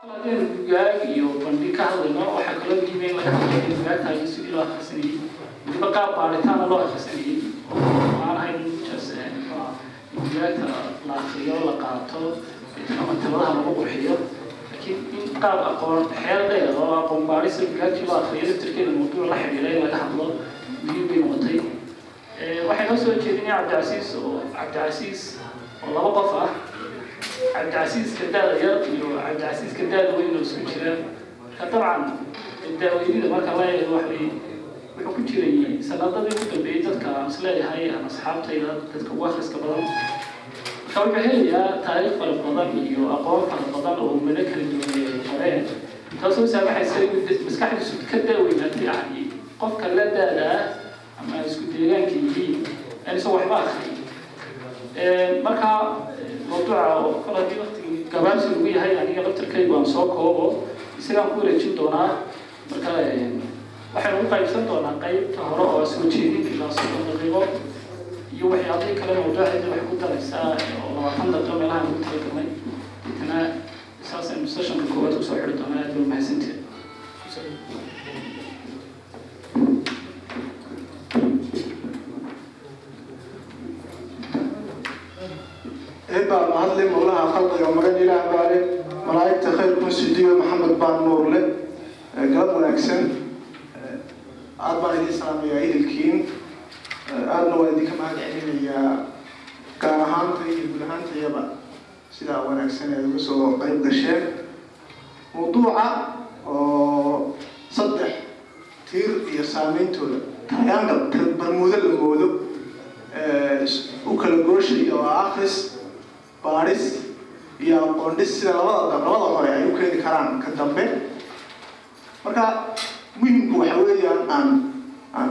Gag iyo bandhig ka hadlayno waxa kala diimeyn laga hadlayo gaagtaay sidii loo akhrisanayay waliba qaab baaritaan loo akhrisanayay aan ahayn gaagta la akhriyo la qaato ama taladaha lagu qurxiyo laakiin in qaab aqoon xeel dheer oo aqoon baaris gaagta loo akhriyo tirkeeda mawduuc la xiriiray laga hadlo muhiim bay noqotay waxay noo soo jeedinay Cabdicasiis oo laba qof ah Cabdicasiis كداد يرقي وعبدعزيز كداد وين وسكتشران طبعا الداويين marka la eego waxay ku jiray sanadadii ugu dambeeyay dadka isleeyahay ama asxaabtayda dadka waxaska badan waxay helaya taariikh fara badan iyo aqoon fara badan oo meel kala duwan qoreen taasoo saamaxaysa maskaxdiisu ka daaweynaa yani qofka la daada ama isku deegaankii ay soo waxba akhriyo marka موضوع kala waqti gabaabsi ugu yahay aniga laftirkaygu aan soo koobo isagaan ku wareejin doonaa marka waxaan u qaybsan doonaa qaybta hore oo soo jeedintii la soo daqiiqo iyo waxyaabo kale mawduucyada wax ku daraysaa oo 20 daqiiqo meelaha ugu talagalnay intana asaasan session-ka koowaad u soo xiri doonaa aad u mahadsantahay إبا معلم والله خلق يوم غني لا بالي ملاك خير كون سيديو محمد بن نور له قلب ونكسن أربعة الإسلام يا عيد الكين أنا ولدي كمان يعني يا كان هانتي يقول هانتي يبا سيدا ونكسن يلبسوا قريب الشيخ موضوعه صدح تير يسامين تول تيانغل برمودا الموضوع وكل جوشي أو آخرس باريس يا قندس labada hore ay u keenin karaan ka dambe marka muhiimku waxa weeyaan aan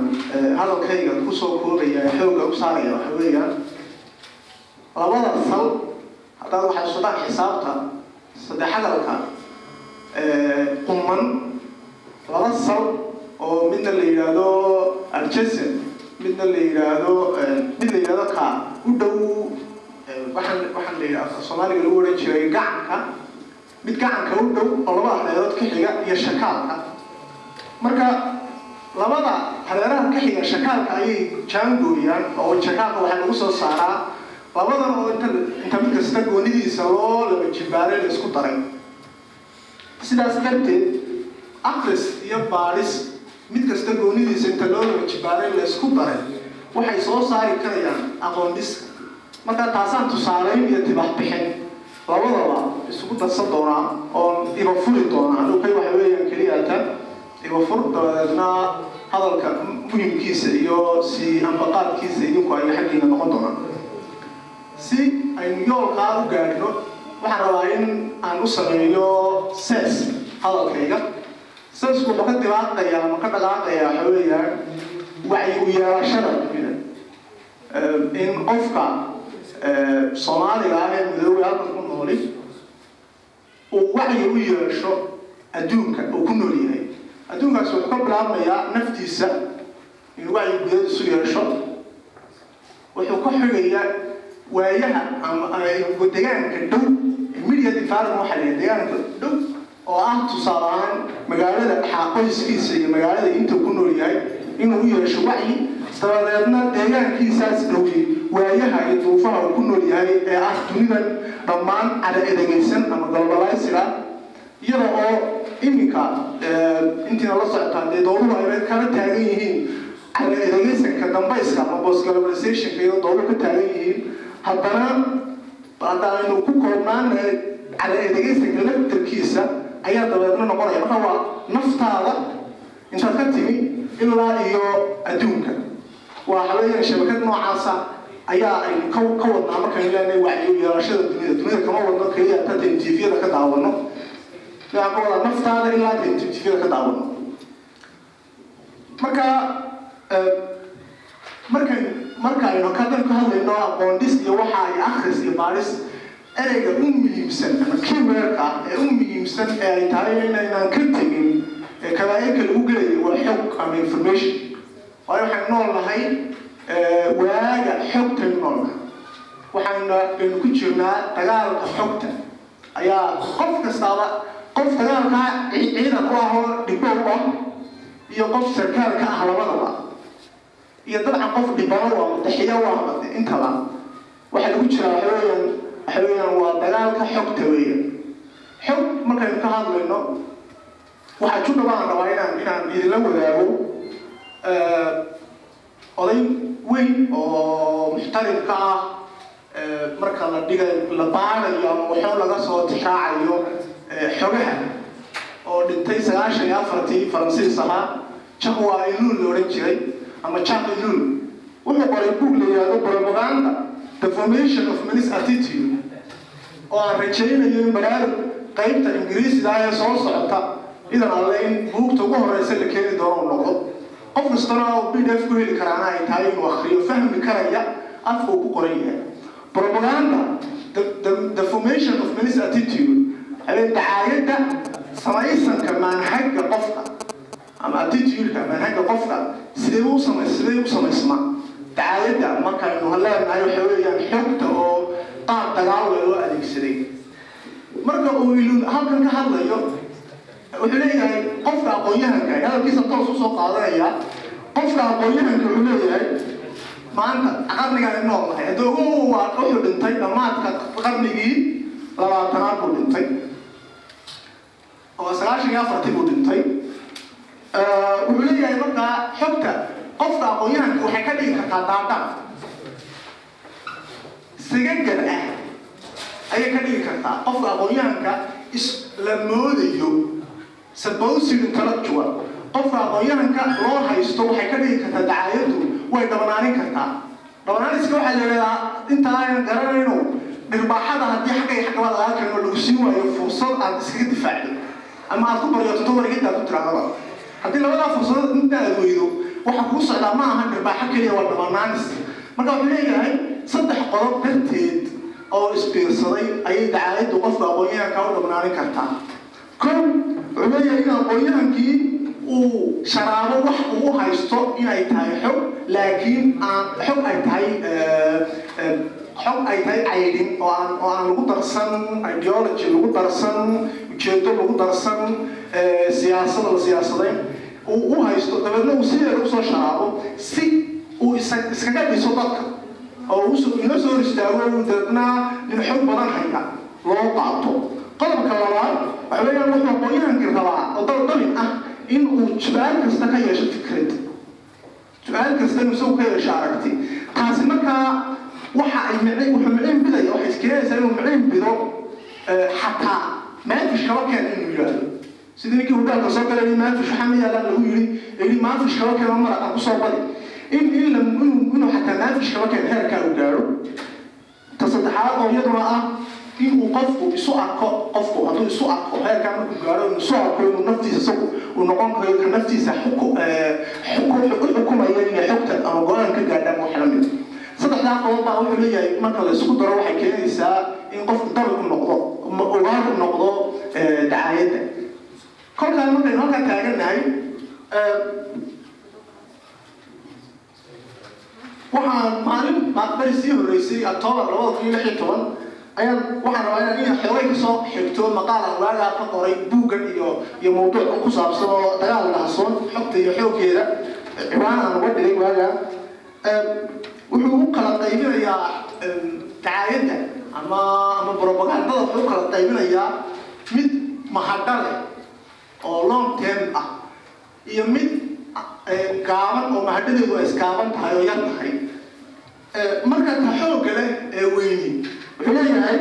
hadalkayga ku soo koobaya xooga u saaraya waxa weeyaan labada sal hada waxa soo dhan xisaabta saddex hadalka qumman laba sal oo midna la yiraahdo adjacent midna la yiraahdo ka u dhow waxaan leeyahay Soomaaliga lagu oran jiray gacanka mid gacanka u dhow oo laba hareerood ka xiga iyo shakaalka marka labada hareeraha ka xiga shakaalka ay jaangooyaan oo shakaalka waxa lagu soo saaraa labadan oo inta mid kasta goonidiisa loo laba jibaare la isku daray sidaas darteed akhris iyo baaris mid kasta goonidiisa inta loo laba jibaare la isku daray waxay soo saari karayaan aqoon dhis marka taasaan tusaaleyn iyo tibax bixin labadaba isugu darsan doonaa oo iba furi doonaa halkay waxa weeyaan kaliya tan iba fur doonaa hadalka muhiimkiisa iyo si anbaqaadkiisa idinku ay xaqiiqo noqon doonaan si ay yoolka u gaarno waxaan rabaa in aan u sameeyo ses hadalkayga sesku wuxuu ka dibaaqayaa ama ka dhaqaaqayaa waxa weeyaan wacyi u yeelashada in qofka Soomaaliga ah ee midowga halka ku nool oo wacyi u yeesho adduunka oo ku nool yahay adduunkaas wuxuu ka bilaabmayaa naftiisa in wacyi gudaheeda isu yeesho wuxuu ka xigayaa waayaha ama deegaanka dhow immediate environment waxa la deegaanka dhow oo ah tusaale ahaan magaalada qoyskiisa iyo magaalada inta ku nool yahay inuu u yeesho wacyi sabadeedna deegaankiisaas dhowey waayaha iyo duufaha uu ku nool yahay ee ah dunidan dhammaan cala edegaysan ama globalizer iyada oo iminka intii la socotaan dowladuhu ay kala taagan yihiin cala edegaysanka dambayska ama post globalizationka iyo dowladuhu ka taagan yihiin haddana aynu ku koobnaan cala edegaysanka laftarkiisa ayaa dabeedna noqonaya marka waa naftaada intaad ka timi ilaa iyo adduunka waa haweeney shabakad noocaasa ayaa ay ka wadnaa markaan ilaahay wacyi u yeelashada dunida kama wadno kaliya ta TV-da ka daawano yaa ka wada naftaada ilaa TV-da ka daawano markaan ka hadlayno aqoon dhis iyo waxa ay akhris iyo baaris ereyga u muhiimsan ama keyword-ka ee u muhiimsan ee ay tahay inaan ka tegin كذلك الأوجي والحق عن information وإحنا نقول لهاي واجع حقت النور وإحنا بنكتشرنا تجارب حقت أيا قف كستارة qof dagaalka ciidan u ah oo dhibban u ah iyo qof sarkaalka ah labadaba iyo dabcan qof dhibban u ah madaxiya u ah intaba waxa lagu jira waxa weeyaan waa dagaalka xogta weeye xog markaynu ka hadlayno waxaa judha baan rabaa inaan idinla wadaago oday weyn oo muxtarimka ah marka la dhigayo la baarayo ama waxoo laga soo tixraacayo xogaha oo dhintay 94 Faransiis ahaa Jacques Ellul la oran jiray ama Jacques Ellul wuxuu qoray buug la yiraahdo Propaganda The Formation of Man's Attitude oo aan rajaynayo in baraarug qaybta Ingiriisiga ay soo socota idan alle in buugta ugu horeysa la keeni doono noqdo qof kastana oo PDF ku heli karana ay tahay inuu akhriyo fahmi karaya afka uu ku qoran yahay Propaganda the formation of man's attitude ay daayada samaysanka manhajka qofka ama attitude-ka manhajka qofka sidee u samaysmaa daayada marka inuu haleenahay waxa weeyaan xogta oo qaab dagaal loo adeegsaday marka uu Ellul halkan ka hadlayo wuxuu leeyahay qofka aqoonyahanka hadalkiisa toos u soo qaadanaya qofka aqoonyahanka wuxuu leeyahay maanta qarnigan inoo lahay adoogu waa wuxuu dhintay dhamaadka qarnigii 20aad buu dhintay oo 94 buu dhintay wuxuu leeyahay marka xogta qofka aqoonyahanka waxay ka dhigi kartaa daadaan sigagar ah ayay ka dhigi kartaa qofka aqoonyahanka la moodayo supposed intellectual qofka aqoonyahanka loo haysto waxay ka dhigi kartaa dacaayadu way dhabanaanin kartaa dhabanaaniska waxaa la yidhahdaa inta aan garanayno dhirbaaxada haddii xagga laga keeno lagu siin waayo fursad aad iskaga difaacdo ama aad ku baryato tawarigida ku tiraahdo haddii labadaa fursadood inta aad weydo waxa kuu socdaa ma aha dhirbaaxo keliya waa dhabanaanis marka wuxuu leeyahay 3 qodob darteed oo isbiirsaday ayay dacaayadu qofka aqoonyahanka u dhabanaanin kartaa كم عمية إلى قيام كي وشرابه وحقه هايستو إلى يتهاي حب لكن حب أي تهاي عيدين وعن لغو درسان ideology لغو درسان جيدو لغو درسان سياسة وهايستو دبنا وسيلة لغو شرابه سي وإسكاقات بيصدق أو إنسو رشتاوه ودرنا لنحب بدن حيكا لو قاعدو قلبك الله وحبايا الله قويان كرتبا وضلين إنه سؤال كستا كيش فكرت سؤال كستا نسو كيش عرقتي قاسمك وحا معين بداية وحا اسكريا يسألون معين بدو حتى ما فيش كواكا إنه يلعب سيدي نكي ودالك صوبة لي ما فيش حمية لا لو يلي ما فيش كواكا مرة أبو صوبة لي إلا إنه حتى ما فيش كواكا هيركا ودارو تصدحات أو يدرأ inuu qofku isu arko qofku hadduu isu arko heerka markuu gaaro inuu isu arko inuu naftiisa isagu uu noqon karo ka naftiisa xukumaya inay xogta ama go-aan ka gaadhaan wax la mid saddexdaa qodob baa wuxuu leeyahay marka la isku daro waxay keenaysaa in qofku dabar u noqdo ogaar u noqdo dacaayadda kolkaan markaynu halkaa taagannahay waxaan maalin bari sii horreysay October 2016 ayaan waxaan rabaa inaan xogay ka soo xigto maqaal aan waaga ka qoray buugan iyo mowduuc ku saabsan oo dagaal lahsoon xogta iyo xoogeeda ciwaan aan uga dhigay waaga wuxuu u kala qaybinayaa dacaayadda ama propagandada wuxuu kala qaybinayaa mid mahadale oo long term ah iyo mid gaaban oo mahadadeedu ay iskaaban tahay oo yar tahay marka ta xoogga leh ee weyni wuxuu leeyahay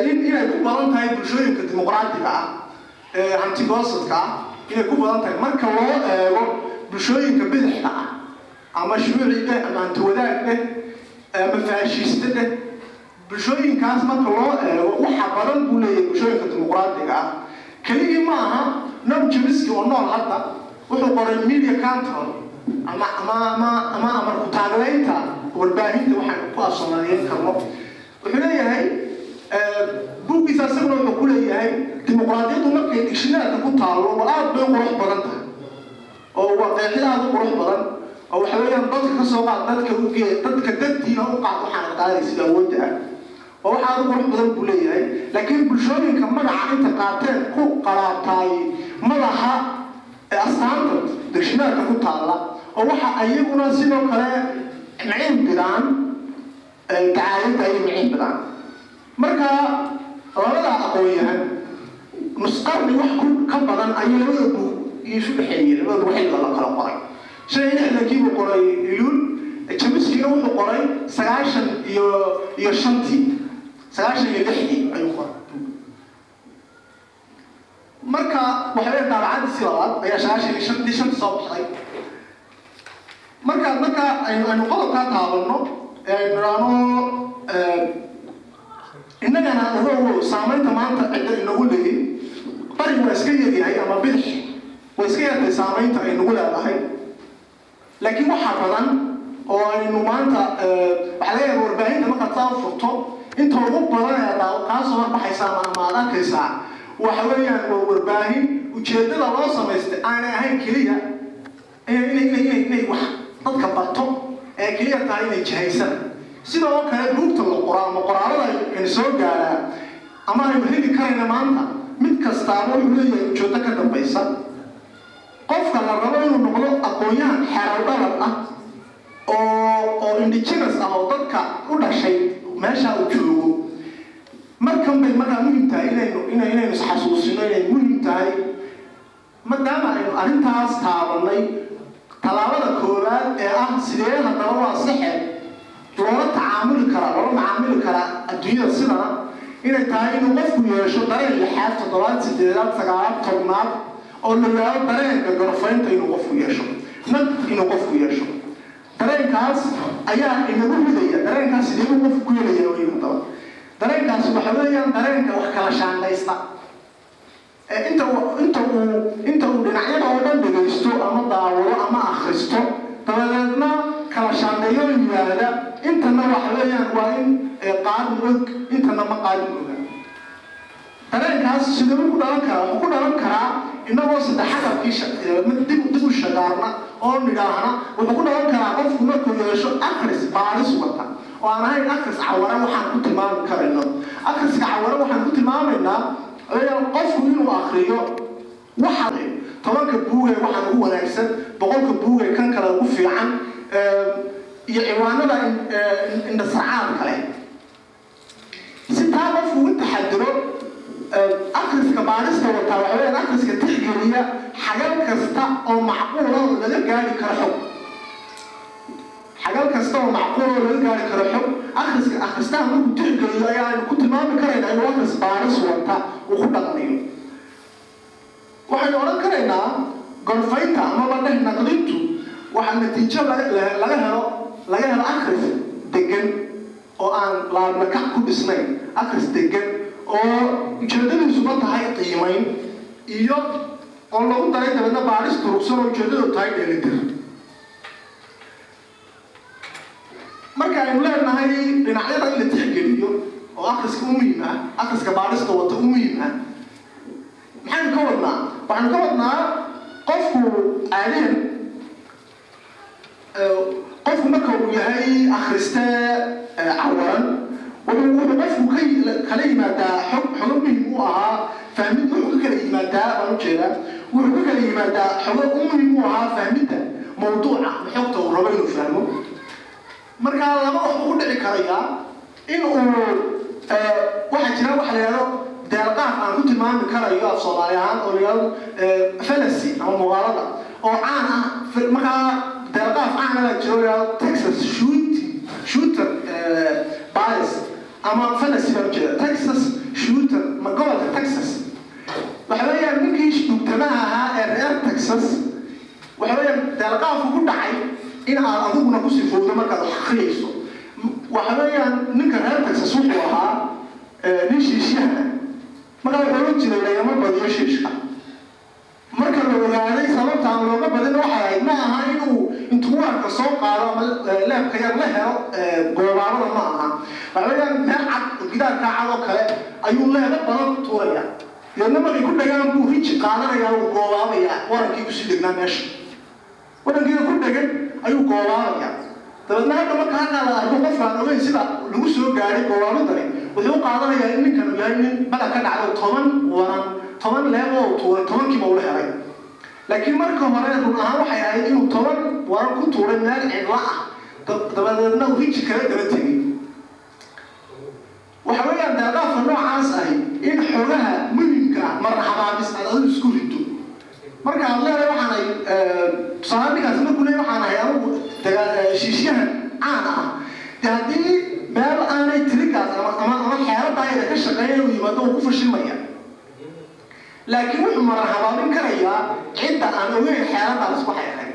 inay ku badan tahay bulshooyinka dimuqraadiga ah antigoosadka ah inay ku badan tahay marka loo eego bulshooyinka bidixda ah ama shuuciga ama antiwadaagga ama faashiistada bulshooyinkaas marka loo eego waxa badan buu leeyahay bulshooyinka dimuqraadiga ah keligii ma aha Noam Chomsky oo nool hadda wuxuu qoray media control ama ku taagleynta warbaahinta waxaan ku afsoonaayeen karno wuxuu leeyahay buugiisa asaguna wuxuu ku leeyahay dimuqraadiyaddu markay dictionary ku taalo waa aad bay qurux badan tahay oo waa qeexid qurux badan oo waxa weeyaan dadka ka soo qaad dadka dantiina u qaad waxaan qaadaysa awoodda وواحد يقول بدل بوليه لكن بلشونين كمان عن تقاطع كو قرابتاي ملها أستانت دشنا كقطع الله وواحد أيقونا سينو كلا معين بدان تعاين تاي معين بدان مركا ولا أقويها نسقرني وحكم كبران أي لبدو يشوف حيل لبدو حيل الله كلا قري شيء إحنا كيبو قري يلون الشمس يوم قري سعاشن يشنتي سعاشن يلحدي أيوة مركا وحبيت على عاد السيارات أي سعاشن يشنتي شنت صباحي مركا أنا قلت هذا هذا إنه إننا هو سامي تمام عندنا نقول له طيب واسكية دي هي أما بدح واسكية دي سامي تاني نقول لها هاي لكن محافظا أو إنه ما أنت عليه 40 ما قد صار أنت ربما بدنا يا قاصر بحساب ما ذاك الساعة وحوالي 40 وجدت الله سمست أنا هاي كلية إيه واحد تكبرته كلية تاني جهيزة sidoo kale buugta la qoraan qoraalada in soo gaara ama ay heli karayna maanta mid kasta oo leeyahay ujeedo ka dambaysa qofka la rabo inuu noqdo aqoonyahan xeeldhalad ah oo indigenous ah oo dadka u dhashay meesha uu joogo markan bay muhiim tahay inaynu isxasuusino inay muhiim tahay maadaama aynu arrintaas taabanay talaabada koowaad ee ah sidee haddaba waa saxeed loola tacaamuli karaa loola macaamili karaa adduunyada sidana inay tahay inuu qofku yeesho dareen lixaad toddobaad sideedaad sagaalaad tobnaad oo la yidhaahdo dareenka gorfaynta inuu qofku yeesho nag inuu qofku yeesho dareenkaas ayaa inagu ridaya dareenkaas sidee uu qofku ku helaya oo yimidaba dareenkaas waxa weeyaan dareenka wax kala shaandhaysta inta uu dhinacyada oo dhan dhegaysto ama daawado ama akhristo dabadeedna kala shaandheeyo yimaada intana waxa weeyaan waa in qaadin og intana ma qaadin oga dareenkaas sidee ku dhalan karaa wuxuu ku dhalan karaa inagoo saddexadabkii dib u shagaarna oo nidhaahna wuxuu ku dhalan karaa qofku markuu yeesho akhris baaris wata oo aan ahayn akhris cawara waxaan ku tilmaami karayno akhriska cawara waxaan ku tilmaamaynaa qofku inuu akhriyo waxa 10 buugay waxaan ugu wanaagsan 100 buugay kan kale ugu fiican iyo ciwaanada inda saacad kale si taa qofku u taxadiro akhriska baarista wata waxa weeyaan akhriska tixgeliya xagal kasta oo macquul ah oo laga gaari karo xog xagal kasta oo macquul ah oo laga gaari karo xog akhristaha markuu tixgeliyo ayaan ku tilmaami karaynaa inuu akhris baaris wata uu ku dhaqmayo waxaynu odhan karaynaa gorfaynta ama la dheh naqdintu waxaa natiijo laga helo akhris degan oo aan laabnakac ku dhisnayn akhris degan oo ujeedadiisuba tahay qiimayn iyo oo lagu daray dabeedna baaris durugsan oo ujeedadu tahay dheelitir marka aynu leenahay dhinacyada in la tixgeliyo oo akhriska u muhiim ah akhriska baarista wata u muhiim ah maxaynu ka wadnaa waxaanu ka wadnaa qofku caadiyan qofku marka uu yahay akhriste cawaran wuxuu qofku kala yimaadaa xogo muhiim u ahaa fahmid wuxuu ka kala yimaadaa baan u jeedaa wuxuu ka kala yimaadaa xogo muhiim u ahaa fahmidda mawduuca xogta uu rabo inuu fahmo marka laba wax uu dhici karayaa in uu waxa jira waxa la yidhaahdo deelqaaf aan ku tilmaami karayo af Soomaali ahaan oo la yidhaahdo fallacy ama muqaalada oo caan ah markaa deelqaaf caan ah jiro la yidhaahdo Texas shooter bias ama fallacy baa jira Texas shooter gobolka Texas waxa weeyaan ninkii shugtamaha ahaa ee reer Texas waxa weeyaan deelqaafku ku dhacay in aad adiguna ku sifowdo markaad wax akhriyayso waxa weeyaan ninka reer Texas wuxuu ahaa nin shiishaha marka wuxuu jiray lagama badiyo shiishka marka la ogaaday sababta aan looga badin waxa ay ma aha inuu intuu warka soo qaado ama leebka yar la helo goobaabada ma aha waxa weeyaan meel cad gidaarka cad oo kale ayuu leeba badan tuuraya yadna markay ku dhagaan buu riji qaadanaya oo goobaabaya warankii kusii degnaa meesha warankii ku dhagan ayuu goobaabaya dabeedna hadda marka halkaa la arko qofkaan ogeyn sida lagu soo gaaray goobaabadani wuxuu qaadanayaa in ninkan yahay nin bala ka dhacdo 10 leebo oo 10 kiiba u helay laakiin marka hore run ahaan waxay ahayd inuu 10 waran ku tuuray meel cidla ah dabadeedna uu hiji kala daba tegay waxa weeyaan daaqaafka noocaas ahi in xogaha muhiimka marxabaabis aad isku rido marka aad leedahay waxaanay saamigaas markuu leeyahay waxaanahay anigu shiishyahan caan ah haddii meel aanay tirigaas ama xeeladayda ka shaqeeya uu yimaado uu ku fashilmaya laakiin wuxuu marxabaabin karayaa cidda aan ogeyn xeeladaas waxay ahayd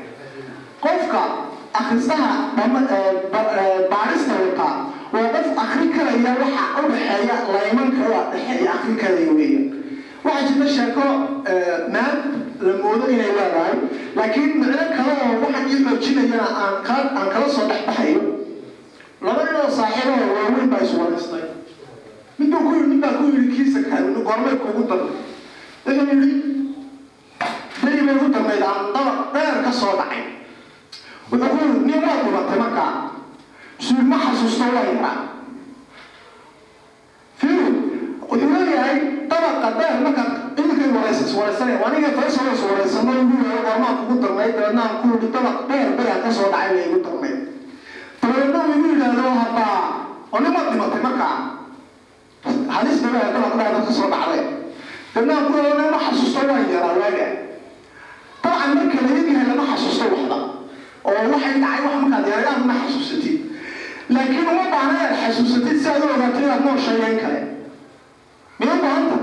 qofka akhristaha baarista wataa waa qof akhri karaya waxa u dhexeeya laymanka u dhexeeya akhri karaya weeyaan waxaa jirta sheeko maad la moodo inay leedahay laakiin macno kale oo waxaan ii xoojinayana aan kala soo dhex baxayo laba nin oo saaxiibo oo waaweyn baa iswaraystay mid baa ku yidhi kiisa kaamino goormay kuugu darnay wuxuu yidhi beri bay u darnayd aan dabaq dheer ka soo dhacay wuxuu ku yidhi nin waa dhimatay markaa suul ma xasuusto waa yaraa fiiri wuxuu leeyahay dabaqa dheer marka idinkay waraysanaya aniga faysal waraysano ugu yahay goormaa kugu darnayd dabeedna aan ku yidhi dabaq dheer beriaa ka soo dhacay bay igu darnayd dabeedna uu igu yidhaahdo hataa oo nin ma dhimatay markaa halis dabaa dabaq dheer ka soo dhacday dabeedna aan ku yidhaahdo ma xasuusto waa yaraa waaga dabcan marka la yidyahay lama xasuusto waxba oo waxay dhacay wax markaad yareeyaad ma xasuusatid laakiin uma baahna inaad xasuusatid si aad u ogaato inaad noosheeyen kale miyay u baahanta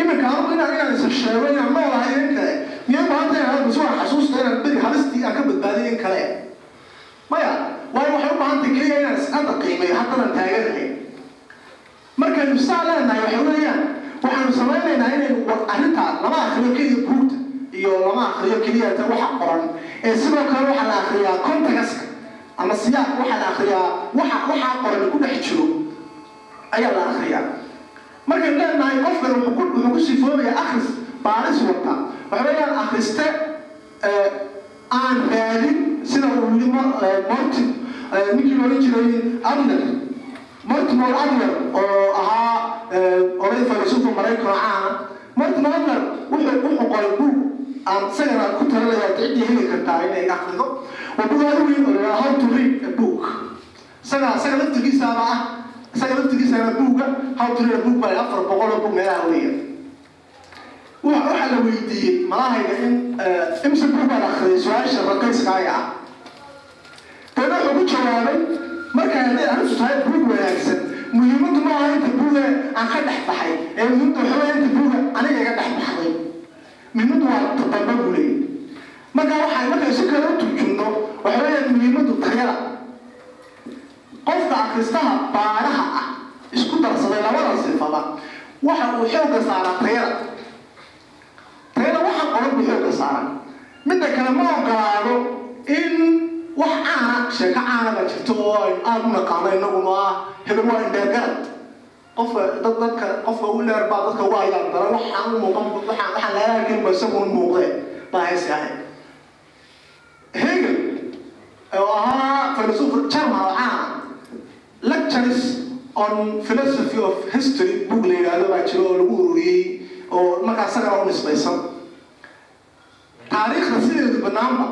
iminka anigu inaan isa sheego inaan noolahay in kale miyay u baahanta inaad bas waan xasuusta inaad beri halistii aan ka badbaadiyo in kale maya waayo waxay u baahantay keliya inaan iscadda qiimeeyo haddanan taaganahay markaynu saa leenahay waxay leeyaan waxaanu samaynaynaa inaynu arrintaa lama akhriyo keliya buugta iyo lama akhriyo keliya ta waxa qoran ee sidoo kale waxaa la akhriyaa contextka ama siyaaq waxaa la akhriyaa waxaa qoran ku dhex jiro ayaa la akhriyaa markaynu leenahay qofkan wuxuu ku sifoobaya akhris baaris wata waxa weeyaan akhriste aan raadin sida uu yidhi ninkii loola jiray Mortimer Adler oo ahaa oday faylasuufa Maraykanka caana Mortimer Adler wuxuu qoray buug aan isagana ku talinaya ciddii heli kartaa inay akhrido waa buug aad u weyn oo how to read a book isaga laftigiisana buugga how to read a book baa 400 oo buug meelaha weeyaan waxaa la weydiiyey malahayga in imse buug baa la akhriyay su-aasha raqiiskaaga ah dana wuxuu ku jawaabay markaa hadday arrintu tahay buug wanaagsan muhiimaddu ma aha inta buuga aan ka dhex baxay ee muhiimaddu waxa weeye inta buuga aniga iga dhex baxday muhiimaddu waa tadamba buu leeyahy markay si kale u turjumno waxa weeyaan muhiimaddu tayada qofka akhristaha baaraha ah isku darsaday labada sifada waxa uu xoogga saaraa tayada waxa qoran buu xoogga saaraa midda kale ma ogolaado in wax caana sheeko caana baa jirto oo ay aad u naqaano innaguna ah hebel waa indheergarad qofka u leer baa dadka ugu ayaan daran waxaan u muuqan waxaan laga arkin ba isagu muuqdee baa haysi ahayd Hegel oo ahaa philosopher German oo caan lectures on philosophy of history book la yidhaahdo baa jiro oo lagu ururiyey oo markaa isagana u nisbaysan taariikhda sideedu banaanba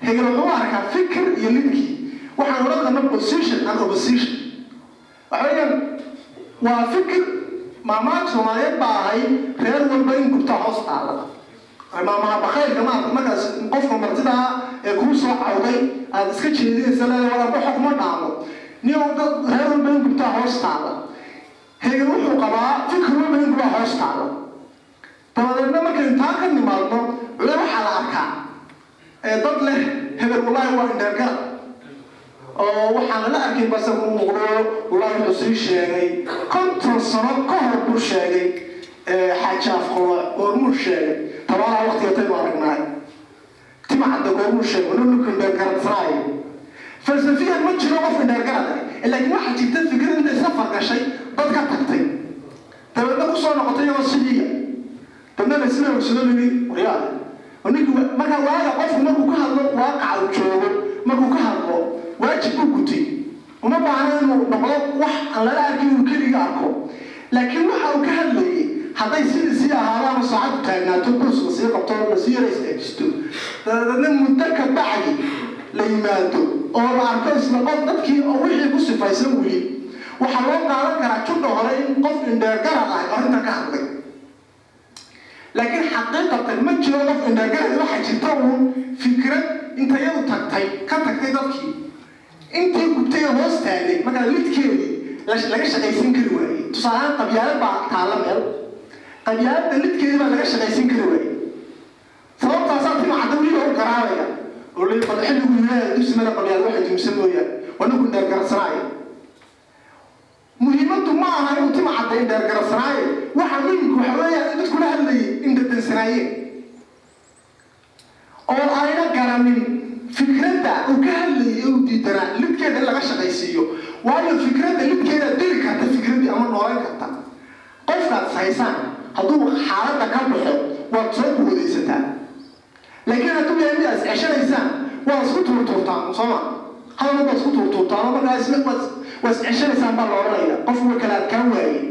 Hegel wuxuu arkaa fikir iyo lidkii waxaan oran karnaa position and opposition waxayaan waa fikir maamaha Soomaaliyeed baa ahay reer walba in gubta hoos taala maamaha bakhaylka markaas qofka martida ee kuu soo cawday aad iska jeedinaysa leedahay walaal wax kuma dhaamo niyo dad reer walba in gubta hoos taala Hegel wuxuu qabaa fikir walba in gubta hoos taala tabadeedna markay intaan ka nimaadno waxaa la arkaa dad leh hebel wallaahi waa indheergarad oo waxaan la arkay basa uu muuqdo wallaahi wuxuu sii sheegay 50 sano ka hor buu sheegay xajaaf qolo oo sheegay tabaala waqtiga tay aragnay timacada goormuu sheegay inuu indheergarad faraay falsafiyan ma jiro qof indheergarad laakiin waxa jirta fikir inta safar gashay dad ka tagtay tabaada ku soo noqotay oo sidiya tabna sida uu soo leeyahay wariyaad anigu marka waaga qofku markuu ka hadlo waaqac uu joogo markuu ka hadlo waajib uu gutay وما بعنا نقول وح على الأركين وكل يعرفه لكن وح أو كهلي هذا يصير هذا مصعد تاعنا تبص نصير قطار نصير يستجدوا هذا منتك بعدي ليماتوا أو بعرفه نقول نبكي أو وحي بص فيسوي وحاولنا على كراتشون هراء قف إن درجة أنت كهلي لكن حقيقة المتجر قف إن درجة واحد يتطور فكرة أنت يوم تكتي كتكتي ضبكي أنت كنتي هوس تاني ما كان ليت كيري لقيش شقيسين كروي تصارع قبيلة بعض تعلم يلا قبيلة ليت كيري ما لقيش شقيسين كروي سواء تصارت مع دولي أو كراوية واللي قد حلو وياه دوس من قبيلة واحد يمسلويا ونقول درجة صناعي مهمته معها أنت مع درجة صناعي واحد منك وحوالي أنت تقول هذي أنت تنسناي أو أنا كرامين فكرة وكهلي يودي ترى لب كذا اللي غش غيسيو وهاي الفكرة اللي كذا ديرك هذا الفكرة دي أمر نورين كتا قفنا سايسان هذو حالة كبحة وتصب وديستان لكن هتقول لي عشان إنسان واسكت ورطوطان صما هذا ما بسكت ورطوطان ما بقى اسمه بس عشان إنسان بالله ولا قفوا كلام كواي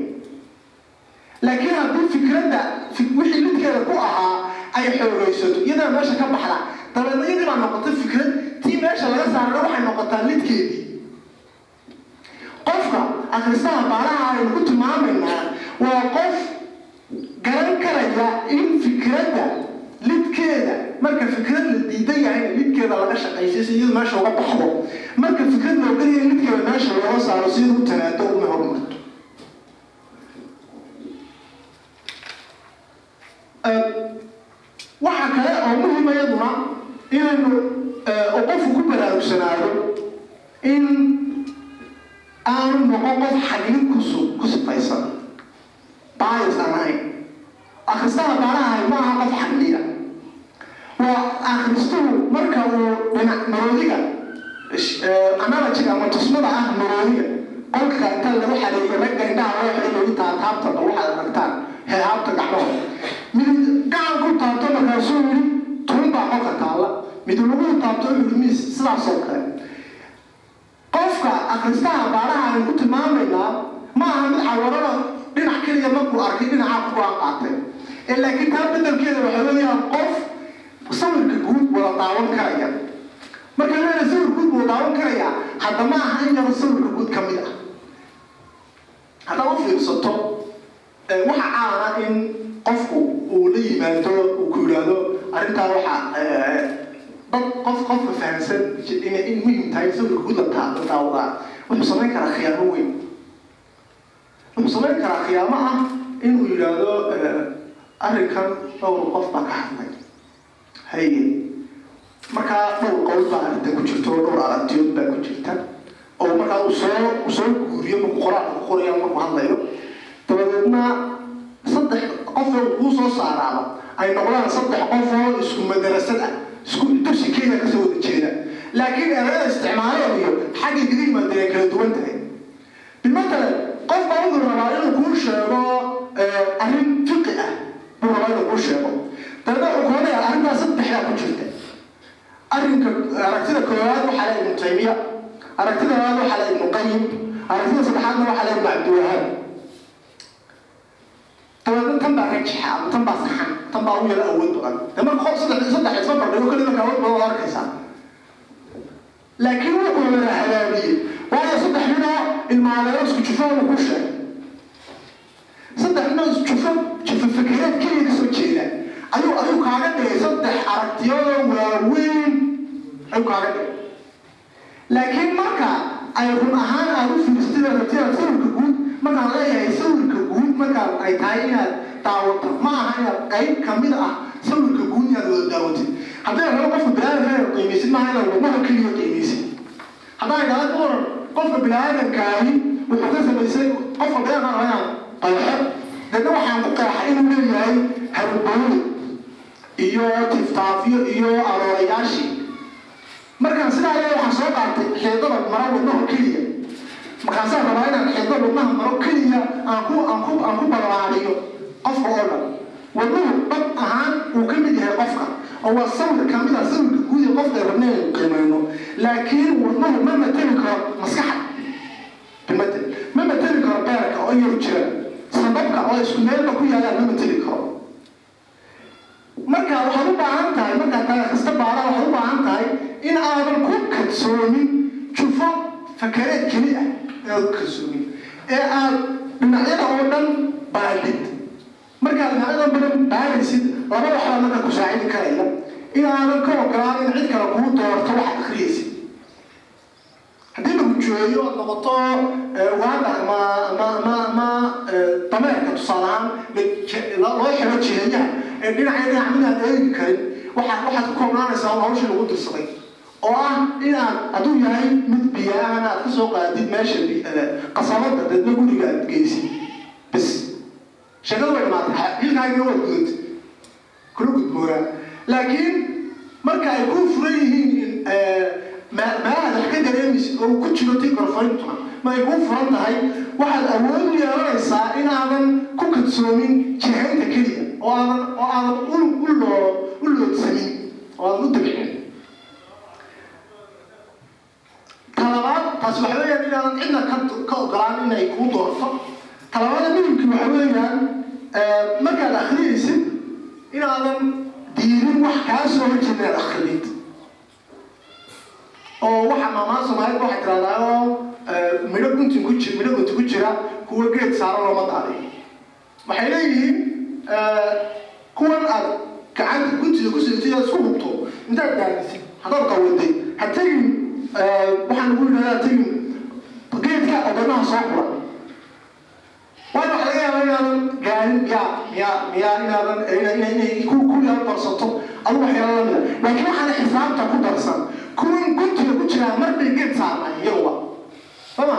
لكن هذو الفكرة ده في وحي اللي كذا كوها أي حوجيسته إذا ماشي كبحة طبعا يجي مع نقطة فكرة تي ماشي على جالس على روح النقطة اللي تكيدي قفك أخرسها بعدها اللي كنت معاملنا وقف جران كريا إن فكرة ليت كده مركب فكرة الجديدة يعني ليت كده على جالس قيسيس يجي ماشي وقف حوار مركب فكرة لو جري ليت كده ماشي وراس على رصيد وتنادوا ومهرمت وحكى أو مهم يضمع إنه أقف كبر السنارو إن أنا نقف حدين كسب فيصل بايز أناي أخذتها بعدها ما أقف حديا وأخذته مركب مرودية أنا بتشجع ما تصنع مرودية قلت كأنت اللي روح على يرجع إنها روح اللي أنت هتهبط روح على المكان هي هبط جحمه من قاعد قلت هبط مكاسوري تنبع وقت الله مدلوقو تابتو الميس سلا سوكا قفكا أخرستها بعدها أنا كنت معاملنا ما عمل عورنا لنا كلية مكو أركينا عقبوا عقاتين إلا كتاب بدل كده وحلوية قف صور كجود ولا طاون كريا ما كان لنا صور كجود ولا طاون كريا حتى ما هنيا صور كجود كمية هذا هو في الصوت وحا إن قفكو ولي مالتو وكولادو أنت وحا قف فانسن إن مهم تايسون الجودة تاعنا ومصمم كرا خيانة وين ومصمم كرا خيانة إنه يرادو أركان أو قف بكحمل هي مركا أو قول بعد تكوشتو أو على تيوب بكوشتا أو مركا وصل كوريا مقرأ مهلا تبدأنا صدق قفل وصل صارا أي نقولان صدق قفل اسكو مدرسة اسكو درسي كذا كسود كذا لكن أنا استعماليه حاجة جديدة ما أدري كذا دوانتها بالمثل قف بعض الروايات يقول شباب أهل فقه الروايات يقول شباب ترى حكومة أهلنا صدق حياة كشلته أهل أركتنا كواد وحلا ابن تيمية أركتنا هذا وحلا ابن قيم أركتنا سبحانه وحلا ابن عبد الوهاب طبعا تنبع رجحة تنبع صحن تنبع ويا الأول طبعا لما خلص صدق يصبر بيقول كل ما كود ما أركزها لكن هو كل ما هلالي وهذا صدق هنا المعلومات تشوفها وكوشة صدق هنا تشوف الفكرات كل يسوي كذا أيوة كعادة صدق عرفتيهم وين أيوة كعادة لكن مركا أيضاً أهانا أروح في الاستيلاء رتيرة صور كجود مركا لا يصور كجود مركا أي تاينا تعوض ما هي قيد كمية صور كجود يا داوتي هذا لو قف بلاد غير قيمة ما هي لو ما كل يوم قيمة هذا إذا أدور قف بلاد كاهي وحدث بيصير قف بلاد غير طيب ده نوع حقيقة حين من هاي هربان إيوه تفتافيو إيوه أرورياشي markaan sida ay waxa soo qaatay xeedada maro wadnaha kaliya markaan soo rabaayna xeedada wadnaha maro kaliya aan ku balaariyo qofka oo dhan wadnuhu dad ahaan uu ka mid yahay qofka oo waa sawir ka mid ah sawirka guud ee qofka rabnay qiimeeyno laakiin wadnuhu ma matali karo maskaxda oo yar jiraan sababka oo isku meelba ku yaalaan lama tiri karo marka waxaad u baahan tahay markaa taariikh kasta baara waxaad u baahan tahay in aadan ku kalsoonin jufo fakareed keli ah inaad ku kalsoonin ee aad dhinacyada oo dhan baadhid markaad dhinacyada badan baadhaysid laba waxbaa marka ku saacidi karaya in aadan ka ogolaan in cid kale kuu doorto waxaad akhriyaysid haddii lagu jooyo aad noqoto waada ma dameerka tusaale ahaan loo xiro jiheeyaha ee dhinaca minaad eegi karin waxaad ku koobnaanaysaa hawshii lagu dirsaday oo ah inaad hadduu yahay mid biyo ahna aad ka soo qaadid meesha qasabada dadna guriga aad geysid bas shaqada way dhamaatay xilkaagiina waad gudantay kula gudboonaa laakiin marka ay ku furan yihiin meelahaad wax ka dareemaysid oo ku jiro tii korfayntuna ma ay kuu furan tahay waxaad awood yeelanaysaa inaadan ku kadsoomin jihaynta keliya oo aadan u loodsamin oo aadan u dabicin talabaad taasi waxa weeyaan inaadan cidna ka ogolaan inay kuu doorto talabaada muhimkii waxa weeyaan markaad akhriyaysid inaadan diirin wax kaa soo horjeeda inaad akhriyid oo waxa maamaa Soomaaliyeed waxay tiraahdaa oo midho gunti ku jira kuwa geed saaran looma daadiyo waxay leeyihiin kuwan aad gacanta guntiga ku sidaad isku hubto intaad daadisid haddaad qawaday ha tegin waxaan ugu yidhahdaa tegin geedka odanaha soo qura waayo waxa laga yaabaa inaadan gaarin miyaa inaadan inay ku yaro darsato adigu waxyaala lamida laakiin waxaana xisaabta ku darsan kuwan guntiga ku jiraa marbay geed saarnay iyaguba sama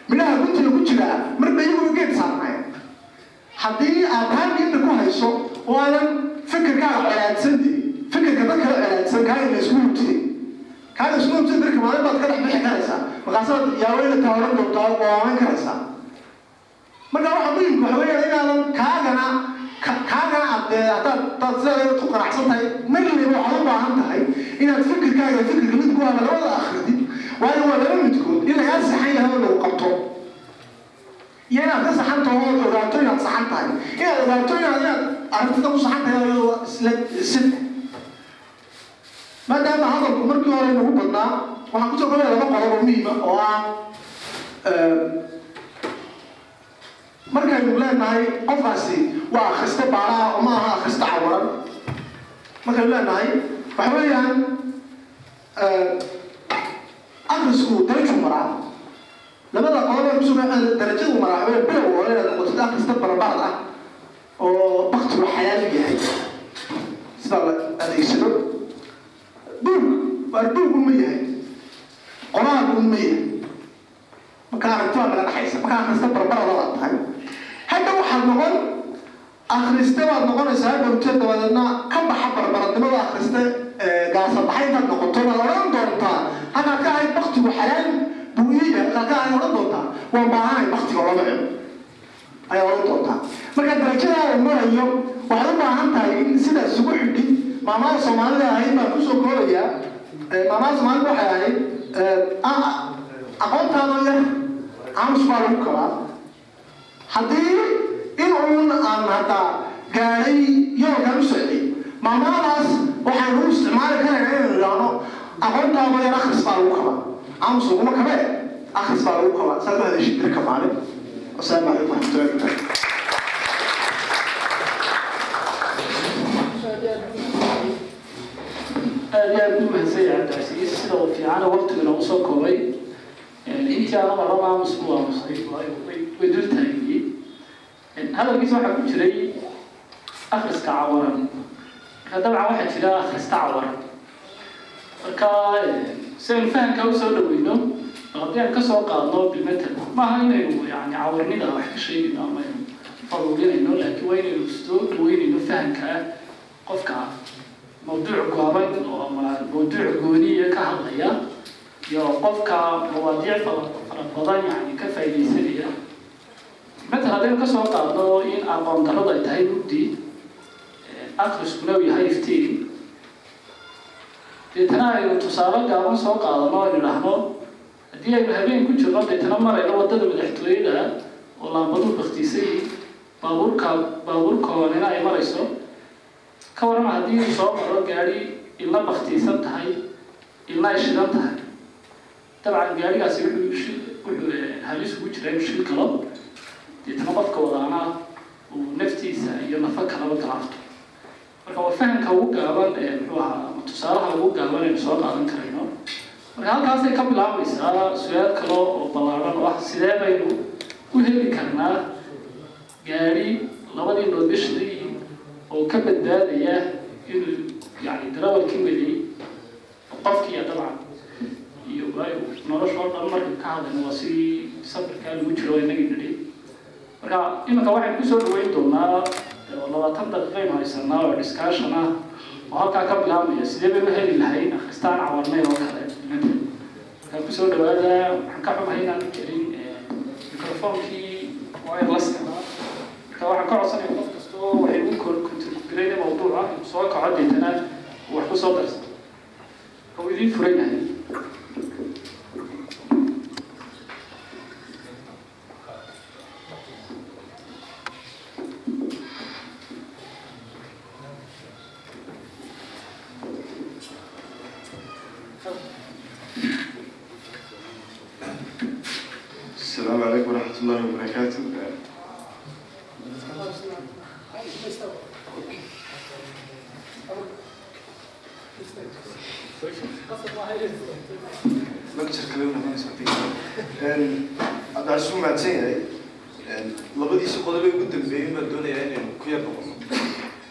midhaha guntiga ku jiraa marbay iyaguba geed saarnay haddii aad taangiinta ku hayso oo aadan fikirkaaga colaadsantii fikirka dadka la colaadsan kaaga la isku hubtidin kaaga isku hubtid marka maalin baad ka dhex bixi karaysaa markaasaad yaaweyna taawaran doontaa oo waaweyn karaysaa marka waxa muhiimka waxa weeyaan inaadan kaagana aad haddaad sidaad ku qanacsan tahay marliba waxaad u baahan tahay inaad fikirkaaga fikirka mid ku haba labada akhridid waayo waa laba midkood in lagaa saxan yahay oo lagu qabto iyo inaad ka saxan taho ood ogaato inaad saxan tahay inaad ogaato inaad aragtida ku saxan tahay iyadoo isla sid maadaama hadalku markii hore nagu badnaa waxaan kusoo kobaya laba qodob oo muhiima oo ah markaynu leenahay qofkaasi waa akhrista baaraha oo ma aha akhrista cawaran markaynu leenahay waxa weeyaan akhrisku darajuu maraa labada qodob kusoo darajadu maraa waxa weya bilow hore inaad noqotid akhrista barbaad ah oo baktigu xalaal yahay sida la adeegsado buug ma yahay qoraal ma yahay markaa aragtida naga dhaxaysa markaa akhrista barbarada baad tahay hadda waxaad noqon akhriste baad noqonaysaa dhowteed dabadeedna ka baxa barbaradnimada akhriste gaasabaxay intaad noqoto baad odhan doontaa halkaad ka ahayd baktigu xalaal buu ii yahay halkaad ka ahayd odhan doontaa waan baahanahay baktiga lama cino ayaad odhan doontaa marka darajadaada marayo waxaad u baahan tahay in sidaa isugu xidhid maamada Soomaalida ahayd baan kusoo koobayaa maamada Soomaalida waxay ahayd aqoontaada yar aamus baa lagu kabaa haddii in uun aan haddaa gaadhay yoolkaan u socday maamadaas waxaan ugu isticmaali karaynaa inaynu idhaahno aqoontaada yar akhris baa lagu kabaa aamus laguma kabee akhris baa lagu kabaa saad u hadashid dirka maalin wasalaamu calaykum waraxmatullahi wabarakaatu aad u mahadsan yahay cabdicasiis sida uu fiicana waqtigana usoo koobay intii aan maraba aamusku aamusay way dul taagiyey hadalkiisa waxaa ku jiray akhriska cawaran marka dabcan waxaa jira akhrista cawaran marka si aynu fahamkaa usoo dhaweyno haddii aan kasoo qaadno bilmatal maaha inaynu yani cawarnida wax ka sheegayno ama aynu faruurinayno laakiin waa inaynu soo dhaweynayno fahamkaa qofka mawduuc gaaban oo ama mawduuc gooniya ka hadlaya iyo qofka mawaadiic fara badan yani ka faa'iidaysanaya مثلا هذين كسر قاعدة إن أقام درجة تهاي بدي أخرج كلوي هاي فتيل تنا تصارع قارن سو قاعدة ما ينحنو دي الهبين كل شغل تنا مرة إلى وضد من الاحتوال والله بدو بختيسي بابورك أنا إمارسو كورنا هذه صوب قاري إلا بختيسات هاي إلا إشداد هاي طبعا قاري قاسي هاليس وجري وشيل كلام يتنظف كورانا ونفتيسا ينفك على وقعته marka waa fahamka ugu gaaban ee tusaalaha ugu gaaban ee soo qaadan karayno marka halkaas ay ka bilaabaysaa su'aal kale oo ballaaran oo sidee baynu u heli karnaa gaari labadii noodishadii oo ka badbaadaya inuu yani darawalkii wadayay qofkii dabcan iyo nolosha dhan marka ka hadlayno waa si safarka lagu jiro inagii nidhi marka iminka waxaan kusoo dhaweyn doonaa labaatan daqiiqaynu haysanaa oo discussion ah oo halkaa ka bilaabmaya sidee baynu heli lahayn akhristaan cawarneyn oo kale markaa kusoo dhawaada waxaan ka xumahay inaan jirin microphonekii wirelesska marka waxaan ka codsanaya qof kastoo waxay u contribute mawduuca soo kaco deetana wax ku soo darsan oo idiin furan yahay السلام عليكم ورحمة الله وبركاته. لكتر كلامنا ما نسمعتيه. هذا عشان ما تسيني. لبدي سقطة بيقدم بين ما دون يعني كويا بقوم.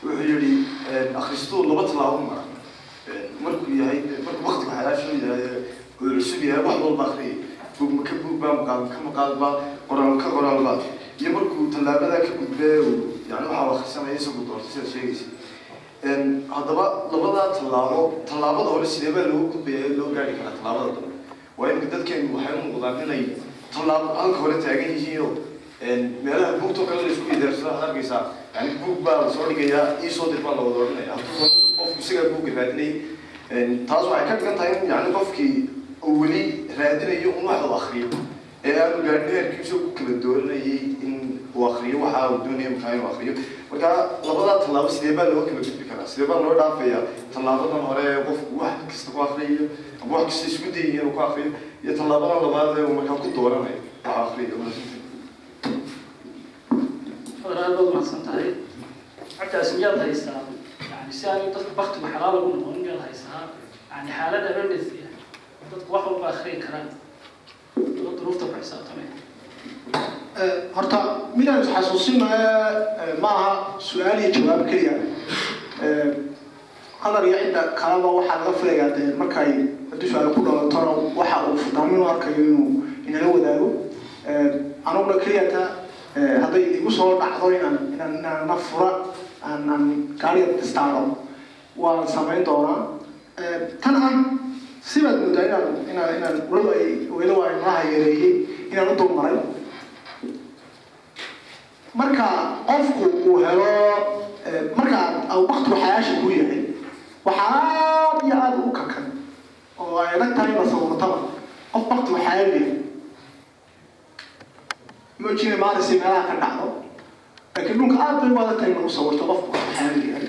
وحيري أخرجتو لبط العظم. مركو يهاي مركو وقت بحاجة شو يهاي والسبي هاي واحد والباقي. مكبوب بام كم قالبا قرالبا يمركو تلابدا كبدبه يعني waxa wax sameeyay ugu doortay sheegaysi hadaba labada talaabada hore sidee loo gudbiyay loo gaari kara talaabada dambe waa in dadkeen waxay u muuqdaan inay talaabo halka hore taagan yihiin meelaha buugto kale la isku yeersada hargeysa yani buug baa soo dhigaya soo dirba la wada oranaya qof isaga buug raadinay taas waxay ka dhigan tahay yani qofkii ولي رادين يوم واحد وآخرين أنا قاعدين كيف شو كل الدول إن وآخرين وحاول الدنيا مكان وآخرين وكا لبضع طلاب سليبان لو كنا بكرة سليبان لو دافع طلابنا هراء وقف واحد كست وآخرين واحد كست سودي وآخرين يطلابنا لبضع ومكان كدورنا وآخرين هذا ما صنعه حتى سميات هيسا يعني سامي تطبخت بحلال ونقول هيسا يعني حالة أبدا dadku wax walba akhriin karaan duruufta ku xisaabtamay horta midaan xasuusinaya maaha su'aal iyo jawaab kaliya qadar iyo inta kalaba waxa laga filayaa markay su'aal ku dhalato waxa uu fudaamin arkayo inuu wadaago anuguna kaliya haday igu soo dhacdo inaan nafura aan gaariga istaaro waan samayn doonaa tan سيبت مدينة إن ولو إن راح يريه إن ندور مري مركا أفكو وهلا مركا أو وقت وحياش كويه وحاب يعاد وككن وعندك تاني مصور طبعا أو وقت وحياش ممكن ما نسمع لها كنعه لكن نوك أبدا ما تاني مصور طبعا وحياش